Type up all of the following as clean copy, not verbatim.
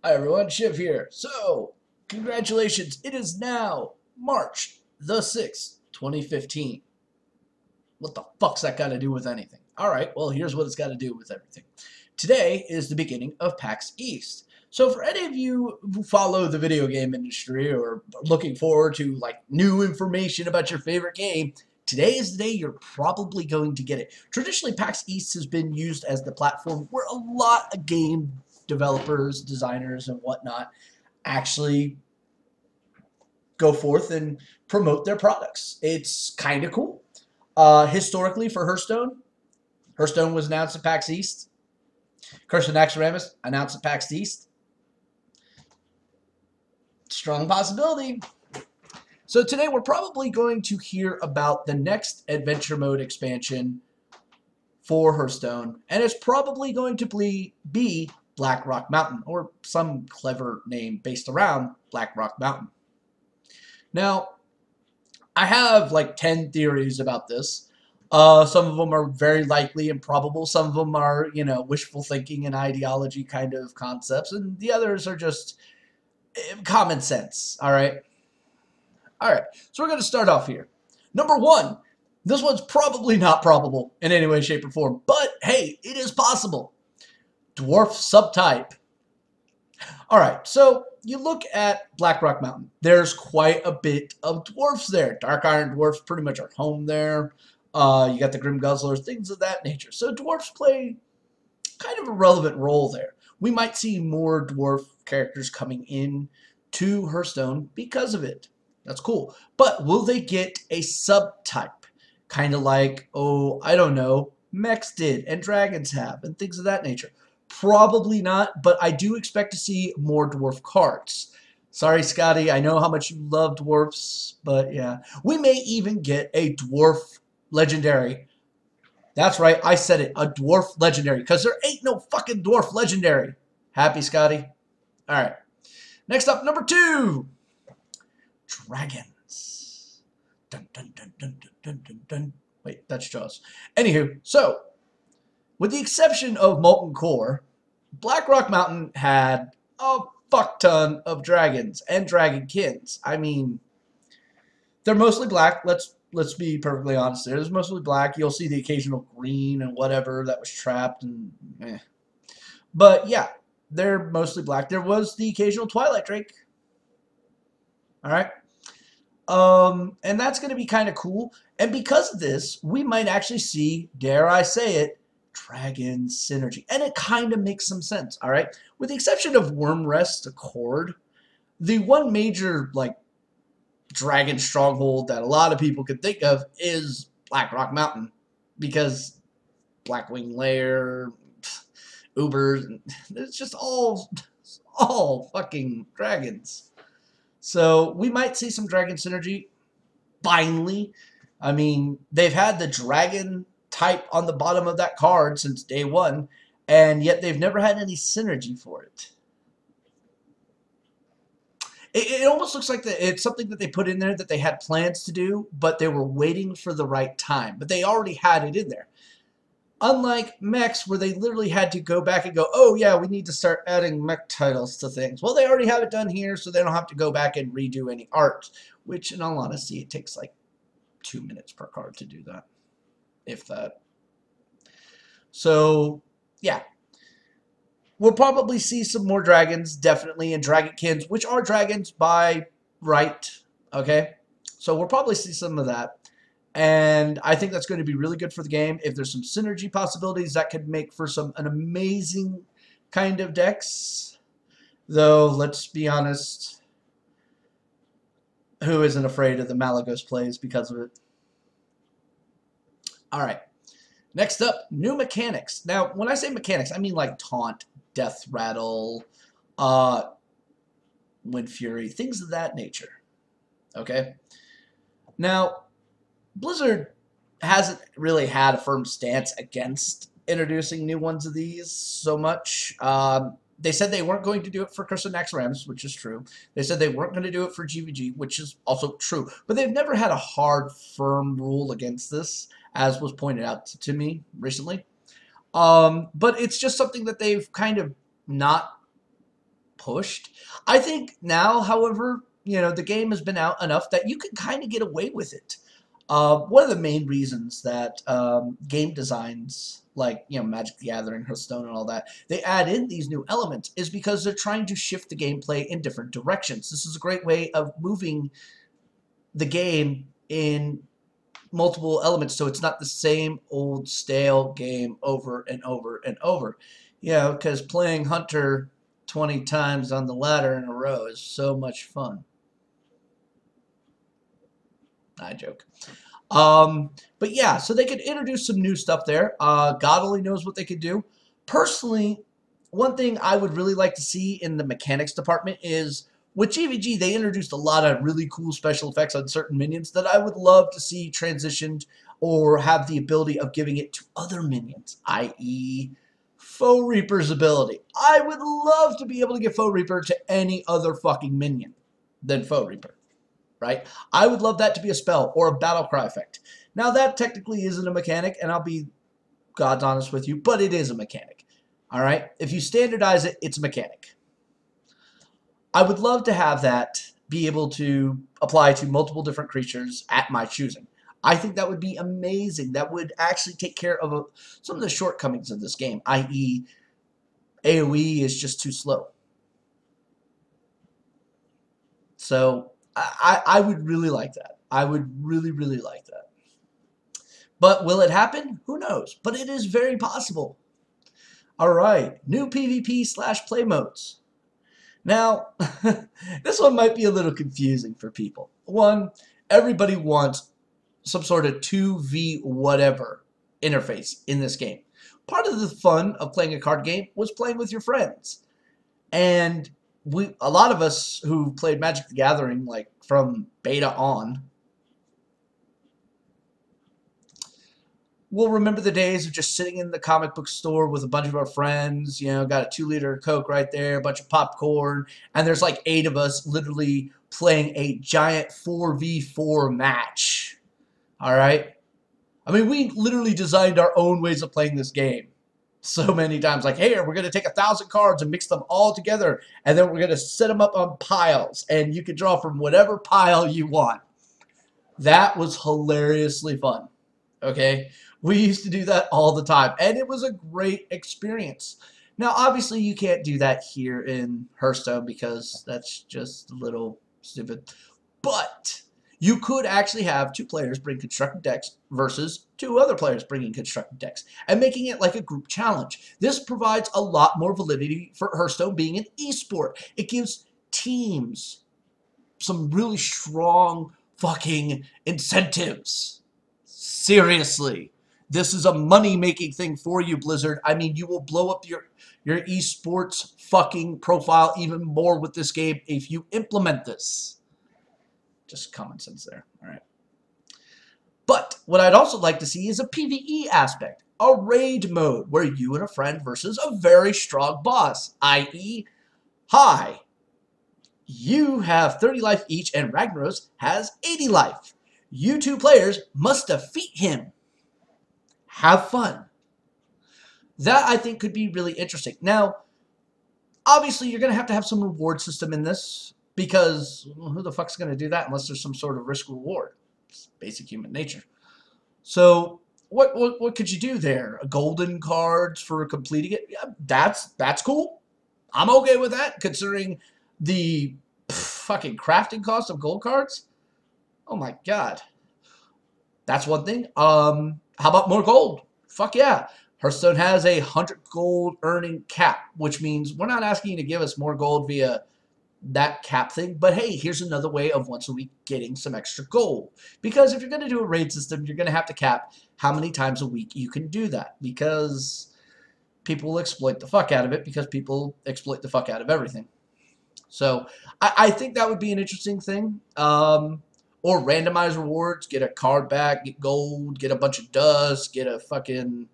Hi everyone, Shiv here. So, congratulations, it is now March the 6th, 2015. What the fuck's that got to do with anything? Alright, well, here's what it's got to do with everything. Today is the beginning of Pax East. So for any of you who follow the video game industry or are looking forward to like new information about your favorite game, today is the day you're probably going to get it. Traditionally, Pax East has been used as the platform where a lot of game developers, designers, and whatnot actually go forth and promote their products. It's kind of cool. Historically, for Hearthstone, Hearthstone was announced at PAX East. Curse of Naxxramas announced at PAX East. Strong possibility. So today we're probably going to hear about the next adventure mode expansion for Hearthstone, and it's probably going to be Black Rock Mountain, or some clever name based around Black Rock Mountain. Now, I have like 10 theories about this. Some of them are very likely and probable. Some of them are, wishful thinking and ideology kind of concepts. And the others are just common sense. All right. All right. So we're going to start off here. Number one, this one's probably not probable in any way, shape, or form. But hey, it is possible. Dwarf subtype. All right, so you look at Black Rock Mountain. There's quite a bit of dwarfs there. Dark Iron dwarfs pretty much are home there. You got the Grim Guzzlers, things of that nature. So dwarfs play kind of a relevant role there. We might see more dwarf characters coming in to Hearthstone because of it. That's cool. But will they get a subtype? Kind of like, oh, I don't know, mechs did and dragons have and things of that nature. Probably not, but I do expect to see more dwarf cards. Sorry, Scotty, I know how much you love dwarfs, but yeah. We may even get a dwarf legendary. That's right, I said it, a dwarf legendary, because there ain't no fucking dwarf legendary. Happy, Scotty? All right. Next up, number 2. Dragons. Dun, dun, dun, dun, dun, dun, dun, dun. Wait, that's Jaws. Anywho, so with the exception of Molten Core, Black Rock Mountain had a fuck ton of dragons and dragonkins. I mean, they're mostly black. Let's be perfectly honest there. It's mostly black. You'll see the occasional green and whatever that was trapped and But yeah, they're mostly black. There was the occasional Twilight Drake. All right. And that's going to be kind of cool. And because of this, we might actually see, dare I say it, dragon synergy. And it kind of makes some sense, all right? With the exception of Wormrest Accord, the one major, like, dragon stronghold that a lot of people could think of is Black Rock Mountain. Because Blackwing Lair, Ubers, it's just all fucking dragons. So we might see some dragon synergy, finally. I mean, they've had the dragon type on the bottom of that card since day one, and yet they've never had any synergy for it. It almost looks like it's something that they put in there that they had plans to do, but they were waiting for the right time. But they already had it in there. Unlike mechs, where they literally had to go back and go, oh yeah, we need to start adding mech titles to things. Well, they already have it done here, so they don't have to go back and redo any art, which in all honesty, it takes like 2 minutes per card to do that, if that. So, yeah. We'll probably see some more dragons, definitely, and dragonkins, which are dragons by right, okay? So we'll probably see some of that. And I think that's going to be really good for the game. If there's some synergy possibilities, that could make for an amazing kind of decks. Though, let's be honest, who isn't afraid of the Malagos plays because of it? All right. Next up, new mechanics. Now, when I say mechanics, I mean like Taunt, Death Rattle, Wind Fury, things of that nature. Okay? Now, Blizzard hasn't really had a firm stance against introducing new ones of these so much. They said they weren't going to do it for Curse of Naxxramas, which is true. They said they weren't going to do it for GVG, which is also true. But they've never had a hard, firm rule against this, as was pointed out to me recently. But it's just something that they've kind of not pushed. I think now, however, the game has been out enough that you can kind of get away with it. One of the main reasons that game designs like Magic the Gathering, Hearthstone, and all that, they add in these new elements is because they're trying to shift the gameplay in different directions. This is a great way of moving the game in multiple elements so it's not the same old stale game over and over and over. Because playing Hunter 20 times on the ladder in a row is so much fun. I joke. But yeah, so they could introduce some new stuff there. God only knows what they could do. Personally, one thing I would really like to see in the mechanics department is with GVG, they introduced a lot of really cool special effects on certain minions that I would love to see transitioned or have the ability of giving it to other minions, i.e. Foe Reaper's ability. I would love to be able to give Foe Reaper to any other fucking minion than Foe Reaper. Right? I would love that to be a spell or a battle cry effect. Now that technically isn't a mechanic, and I'll be God's honest with you, but it is a mechanic. All right? If you standardize it, it's a mechanic. I would love to have that be able to apply to multiple different creatures at my choosing. I think that would be amazing. That would actually take care of some of the shortcomings of this game, i.e. AoE is just too slow. So I would really like that. I would really, really like that. But will it happen? Who knows? But it is very possible. All right, new PvP/play modes. Now, this one might be a little confusing for people. One, everybody wants some sort of 2v whatever interface in this game. Part of the fun of playing a card game was playing with your friends. And a lot of us who played Magic the Gathering, like from beta on, will remember the days of just sitting in the comic book store with a bunch of our friends, got a 2-liter Coke right there, a bunch of popcorn, and there's like 8 of us literally playing a giant 4v4 match. All right? I mean, we literally designed our own ways of playing this game so many times. Like, hey, we're going to take 1,000 cards and mix them all together, and then we're going to set them up on piles, and you can draw from whatever pile you want. That was hilariously fun. Okay? We used to do that all the time, and it was a great experience. Now, obviously, you can't do that here in Hearthstone because that's just a little stupid. But you could actually have 2 players bring constructed decks versus 2 other players bringing constructed decks and making it like a group challenge. This provides a lot more validity for Hearthstone being an esport. It gives teams some really strong fucking incentives. Seriously. This is a money-making thing for you, Blizzard. I mean, you will blow up your esports fucking profile even more with this game if you implement this. Just common sense there. All right. But what I'd also like to see is a PvE aspect. A raid mode where you and a friend versus a very strong boss. I.e., hi, you have 30 life each and Ragnaros has 80 life. You 2 players must defeat him. Have fun. That, I think, could be really interesting. Now, obviously, you're going to have some reward system in this because who the fuck's going to do that unless there's some sort of risk-reward? It's basic human nature. So, what could you do there? Golden cards for completing it? Yeah, that's cool. I'm okay with that, considering the fucking crafting cost of gold cards. Oh my god. That's one thing. How about more gold? Fuck yeah. Hearthstone has a 100 gold earning cap, which means we're not asking you to give us more gold via that cap thing, but hey, here's another way of once a week getting some extra gold. Because if you're going to do a raid system, you're going to have to cap how many times a week you can do that, because people will exploit the fuck out of it, because people exploit the fuck out of everything. So I think that would be an interesting thing. Or randomize rewards, get a card back, get gold, get a bunch of dust, get a fucking,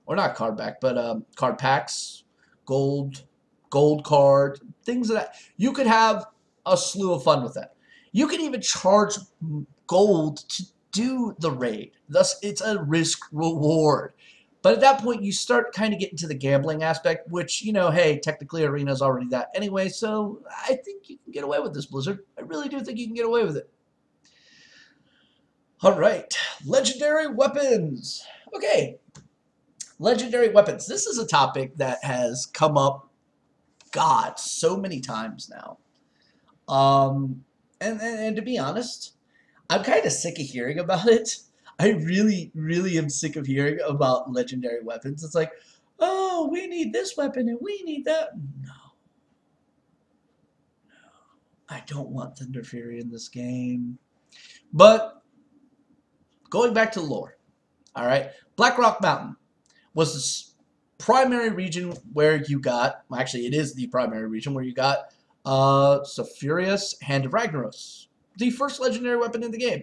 or not card back, but card packs, gold card, things like that. You could have a slew of fun with that. You can even charge gold to do the raid. Thus, it's a risk reward. But at that point, you start kind of getting to the gambling aspect, which, you know, hey, technically Arena's already that anyway, so I think you can get away with this, Blizzard. I really do think you can get away with it. All right, legendary weapons. Okay, legendary weapons. This is a topic that has come up, God, so many times now. And to be honest, I'm kind of sick of hearing about it. I really, really am sick of hearing about legendary weapons. It's like, oh, we need this weapon and we need that. No. I don't want Thunder Fury in this game. But going back to the lore, all right, Black Rock Mountain was the primary region where you got, well, actually it is the primary region where you got Saphirius, Hand of Ragnaros, the first legendary weapon in the game.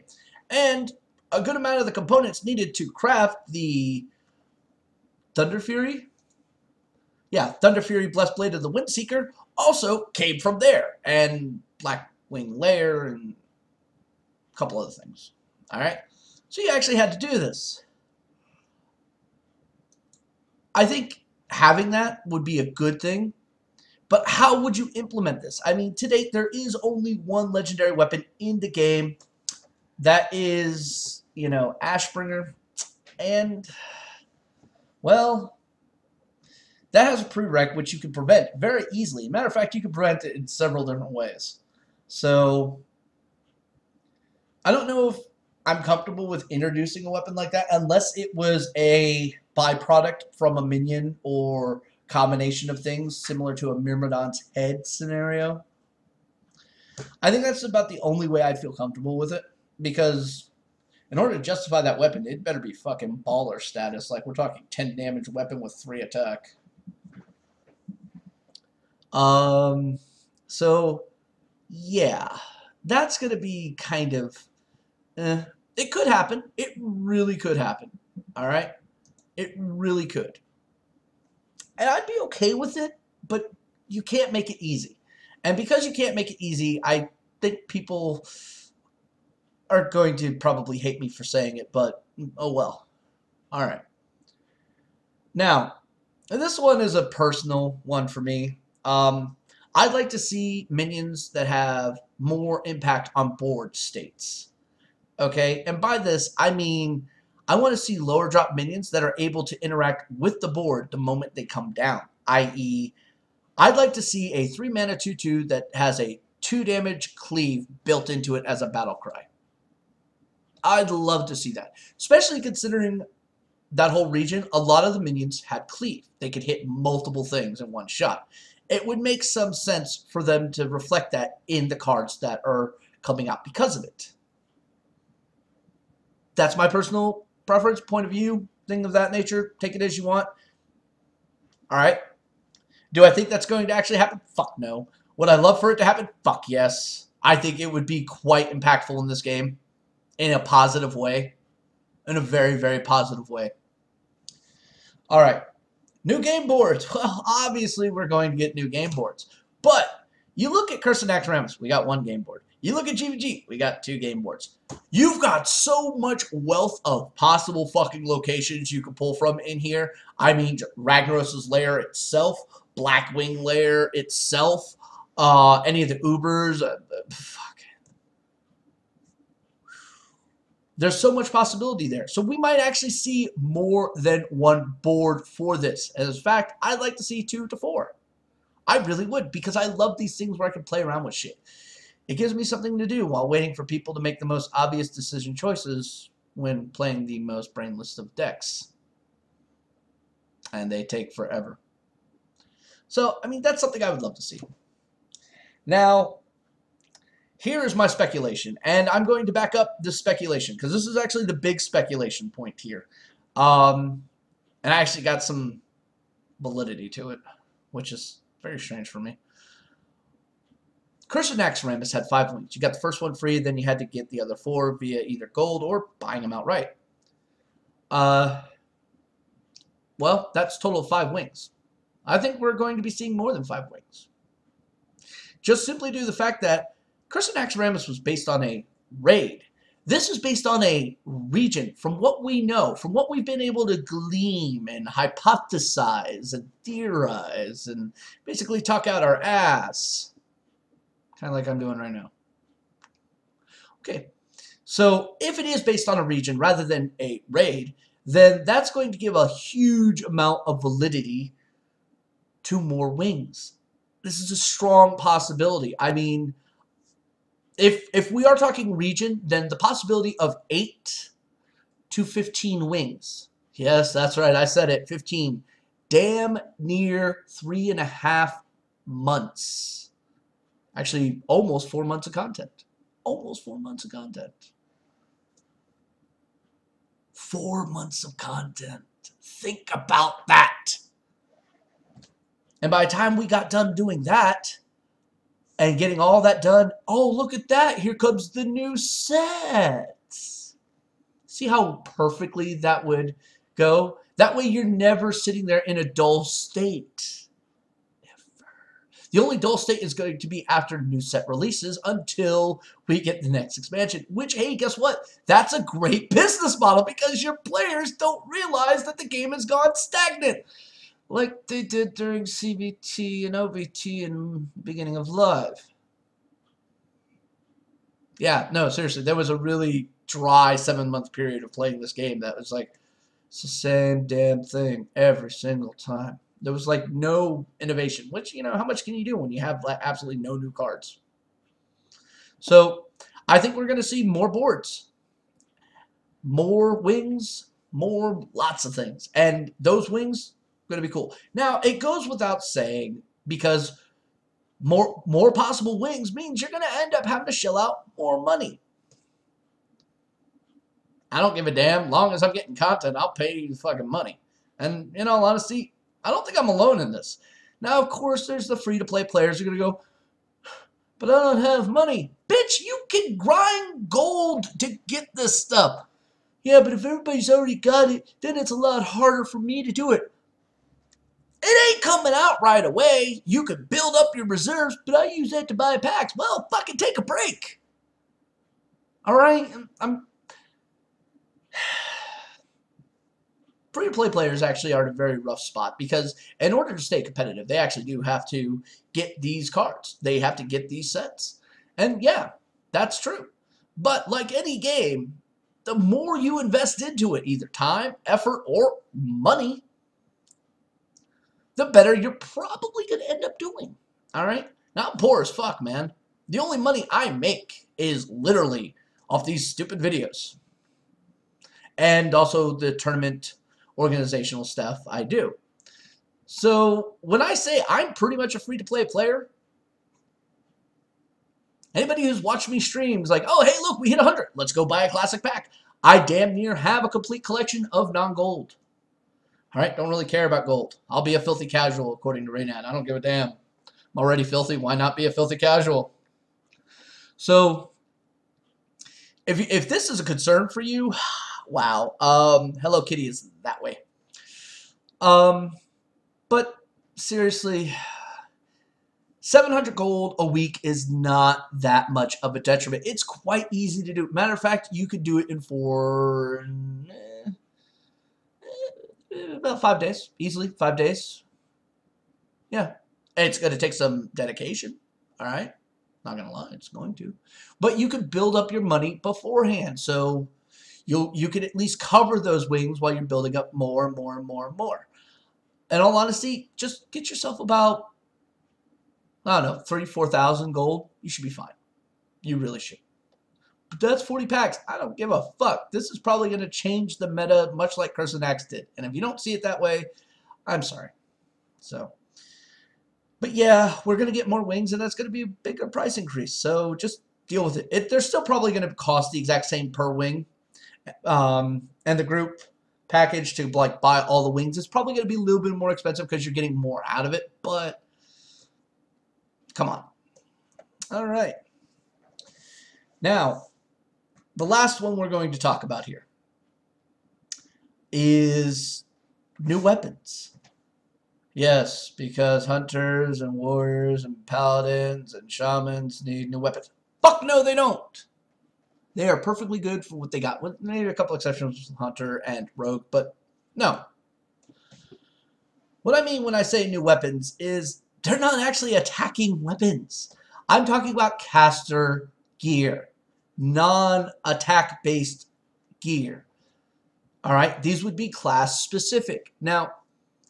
And a good amount of the components needed to craft the Thunder Fury. Yeah, Thunder Fury, Blessed Blade of the Windseeker also came from there. And Blackwing Lair and a couple other things. Alright? So you actually had to do this. I think having that would be a good thing. But how would you implement this? I mean, to date, there is only one legendary weapon in the game. That is, you know, Ashbringer. And, well, that has a prereq which you can prevent very easily. Matter of fact, you can prevent it in several different ways. So, I don't know if I'm comfortable with introducing a weapon like that unless it was a byproduct from a minion or combination of things similar to a Myrmidon's head scenario. I think that's about the only way I'd feel comfortable with it. Because in order to justify that weapon, it better be fucking baller status. Like, we're talking 10 damage weapon with 3 attack. So, yeah. That's going to be kind of... It could happen. It really could happen. Alright? It really could. And I'd be okay with it, but you can't make it easy. And because you can't make it easy, I think people are going to probably hate me for saying it, but oh well. All right. Now, this one is a personal one for me. I'd like to see minions that have more impact on board states. Okay, and by this, I mean, I want to see lower drop minions that are able to interact with the board the moment they come down. I.e., I'd like to see a 3 mana 2/2 that has a 2 damage cleave built into it as a battle cry. I'd love to see that, especially considering that whole region, a lot of the minions had cleave. They could hit multiple things in one shot. It would make some sense for them to reflect that in the cards that are coming out because of it. That's my personal preference, point of view, thing of that nature. Take it as you want. All right. Do I think that's going to actually happen? Fuck no. Would I love for it to happen? Fuck yes. I think it would be quite impactful in this game. In a positive way. In a very, very positive way. Alright. New game boards. Well, obviously we're going to get new game boards. But you look at Curse and Naxxramas, we got 1 game board. You look at GVG, we got 2 game boards. You've got so much wealth of possible fucking locations you can pull from in here. I mean, Ragnaros' lair itself, Blackwing lair itself, any of the Ubers, fuck. There's so much possibility there. So we might actually see more than 1 board for this. As a fact, I'd like to see 2 to 4. I really would, because I love these things where I can play around with shit. It gives me something to do while waiting for people to make the most obvious decision choices when playing the most brainless of decks. And they take forever. So, I mean, that's something I would love to see. Now, here is my speculation, and I'm going to back up this speculation, because this is actually the big speculation point here. And I actually got some validity to it, which is very strange for me. Curse of Naxxramas had 5 wings. You got the first one free, then you had to get the other 4 via either gold or buying them outright. Well, that's a total of 5 wings. I think we're going to be seeing more than 5 wings. Just simply due to the fact that Curse of Naxxramas was based on a raid. This is based on a region. From what we know, from what we've been able to glean and hypothesize and theorize and basically talk out our ass. Kind of like I'm doing right now. Okay, so if it is based on a region rather than a raid, then that's going to give a huge amount of validity to more wings. This is a strong possibility. I mean, if we are talking region, then the possibility of 8 to 15 wings. Yes, that's right. I said it. 15. Damn near 3.5 months. Actually, almost 4 months of content. Almost 4 months of content. 4 months of content. Think about that. And by the time we got done doing that, and getting all that done, oh, look at that. Here comes the new set. See how perfectly that would go? That way you're never sitting there in a dull state. Never. The only dull state is going to be after new set releases until we get the next expansion. Which, hey, guess what? That's a great business model because your players don't realize that the game has gone stagnant. Like they did during CVT and OVT and beginning of Live. Yeah, no, seriously, there was a really dry 7-month period of playing this game that was like, it's the same damn thing every single time. There was like no innovation, which, you know, how much can you do when you have like absolutely no new cards? So I think we're going to see more boards, more wings, more lots of things. And those wings going to be cool. Now, it goes without saying, because more possible wings means you're going to end up having to shell out more money. I don't give a damn. Long as I'm getting content, I'll pay you fucking money. And in all honesty, I don't think I'm alone in this. Now, of course, there's the free-to-play players who are going to go, but I don't have money. Bitch, you can grind gold to get this stuff. Yeah, but if everybody's already got it, then it's a lot harder for me to do it. It ain't coming out right away. You can build up your reserves, but I use that to buy packs. Well, fucking take a break. All right? Free-to-play players actually are in a very rough spot because in order to stay competitive, they actually do have to get these cards. They have to get these sets. And yeah, that's true. But like any game, the more you invest into it, either time, effort, or money, the better you're probably going to end up doing. All right? Now, I'm poor as fuck, man. The only money I make is literally off these stupid videos. And also the tournament organizational stuff I do. So when I say I'm pretty much a free-to-play player, anybody who's watched me streams like, oh, hey, look, we hit 100. Let's go buy a classic pack. I damn near have a complete collection of non-gold. All right, don't really care about gold. I'll be a filthy casual, according to Raynad. I don't give a damn. I'm already filthy. Why not be a filthy casual? So, if this is a concern for you, wow. Hello Kitty is that way. But seriously, 700 gold a week is not that much of a detriment. It's quite easy to do. Matter of fact, you could do it in about 5 days. Easily, 5 days. Yeah. And it's going to take some dedication. All right? Not going to lie, it's going to. But you can build up your money beforehand. So you can at least cover those wings while you're building up more and more and more and more. In all honesty, just get yourself about, I don't know, 3,000-4,000 gold. You should be fine. You really should. But that's 40 packs. I don't give a fuck. This is probably going to change the meta much like Curse and Axe did. And if you don't see it that way, I'm sorry. So, but yeah, we're going to get more wings, and that's going to be a bigger price increase. So just deal with it. They're still probably going to cost the exact same per wing. And the group package to like buy all the wings is probably going to be a little bit more expensive because you're getting more out of it. But come on. All right. Now, the last one we're going to talk about here is new weapons. Yes, because hunters and warriors and paladins and shamans need new weapons. Fuck no, they don't. They are perfectly good for what they got. With maybe a couple exceptions with Hunter and Rogue, but no. What I mean when I say new weapons is they're not actually attacking weapons. I'm talking about caster gear, non-attack based gear. All right, these would be class specific. Now,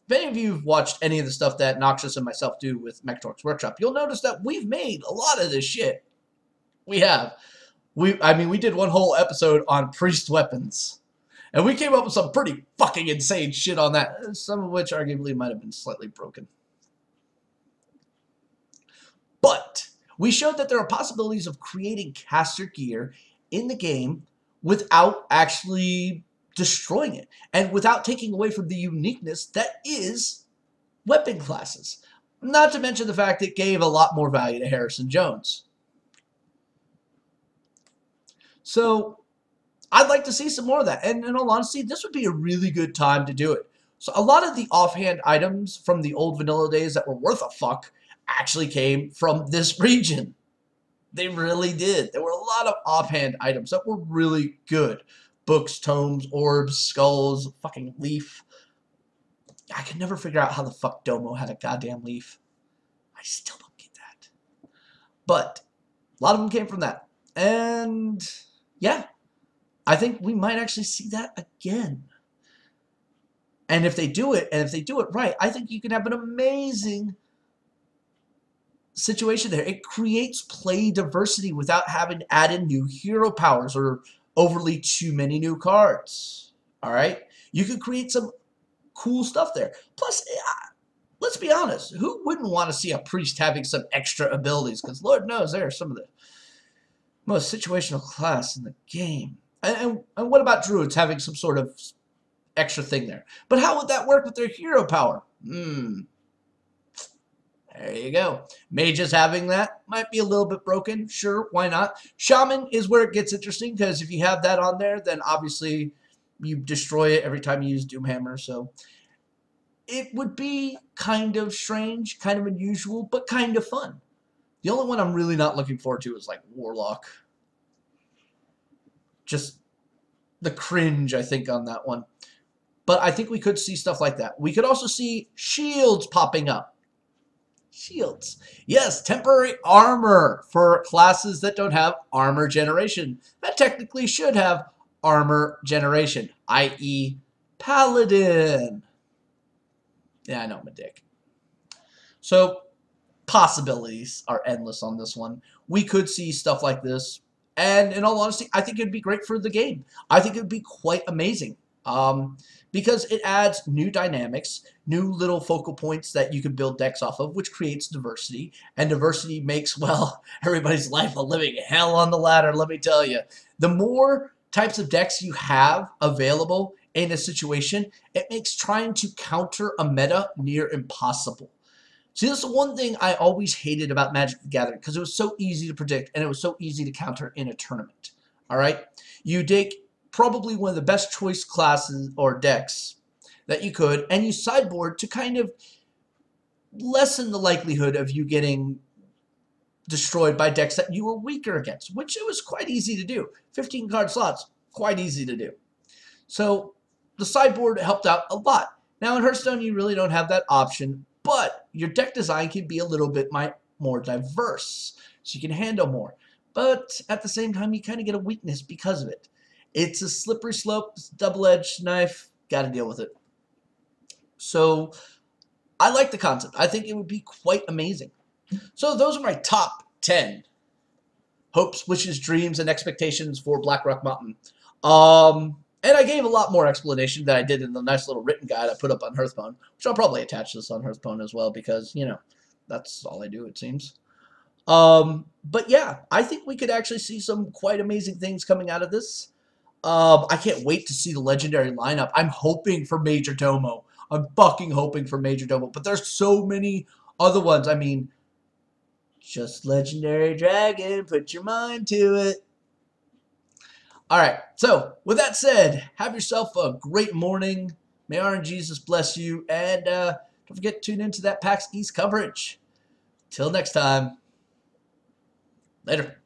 if any of you have watched any of the stuff that Noxious and myself do with Mechtork's Workshop, you'll notice that we've made a lot of this shit. We have. I mean, we did one whole episode on priest weapons. And we came up with some pretty fucking insane shit on that. Some of which arguably might have been slightly broken. But we showed that there are possibilities of creating caster gear in the game without actually destroying it. And without taking away from the uniqueness that is weapon classes. Not to mention the fact it gave a lot more value to Harrison Jones. So I'd like to see some more of that. And in all honesty, this would be a really good time to do it. So a lot of the offhand items from the old vanilla days that were worth a fuck actually came from this region. They really did. There were a lot of offhand items that were really good. Books, tomes, orbs, skulls, fucking leaf. I could never figure out how the fuck Domo had a goddamn leaf. I still don't get that. But a lot of them came from that. And yeah, I think we might actually see that again. And if they do it, and if they do it right, I think you can have an amazing situation there. It creates play diversity without having to add in new hero powers or overly too many new cards. All right? You could create some cool stuff there. Plus, let's be honest, who wouldn't want to see a priest having some extra abilities? Because Lord knows there are some of the most situational class in the game. And what about druids having some sort of extra thing there? But how would that work with their hero power? There you go. Mages having that might be a little bit broken. Sure, why not? Shaman is where it gets interesting, because if you have that on there, then obviously you destroy it every time you use Doomhammer. So it would be kind of strange, kind of unusual, but kind of fun. The only one I'm really not looking forward to is like Warlock. Just the cringe, I think, on that one. But I think we could see stuff like that. We could also see shields popping up. Shields. Yes, temporary armor for classes that don't have armor generation. That technically should have armor generation, i.e. Paladin. Yeah, I know I'm a dick. So, possibilities are endless on this one. We could see stuff like this. And in all honesty, I think it'd be great for the game. I think it'd be quite amazing. Because it adds new dynamics, new little focal points that you can build decks off of, which creates diversity. And diversity makes, well, everybody's life a living hell on the ladder, let me tell you. The more types of decks you have available in a situation, it makes trying to counter a meta near impossible. See, this is one thing I always hated about Magic the Gathering, because it was so easy to predict and it was so easy to counter in a tournament. All right? You take probably one of the best choice classes or decks that you could, and you sideboard to kind of lessen the likelihood of you getting destroyed by decks that you were weaker against, which it was quite easy to do. 15 card slots, quite easy to do. So the sideboard helped out a lot. Now in Hearthstone, you really don't have that option, but your deck design can be a little bit more diverse, so you can handle more. But at the same time, you kind of get a weakness because of it. It's a slippery slope, it's a double-edged knife, got to deal with it. So I like the concept. I think it would be quite amazing. So those are my top 10 hopes, wishes, dreams, and expectations for Blackrock Mountain. And I gave a lot more explanation than I did in the nice little written guide I put up on Hearthstone, which I'll probably attach this on Hearthstone as well because, you know, that's all I do, it seems. But yeah, I think we could actually see some quite amazing things coming out of this. I can't wait to see the legendary lineup. I'm hoping for Major Domo. I'm fucking hoping for Major Domo. But there's so many other ones. I mean, just Legendary Dragon. Put your mind to it. Alright, so with that said, have yourself a great morning. May RNGesus bless you. And don't forget to tune into that PAX East coverage. Till next time. Later.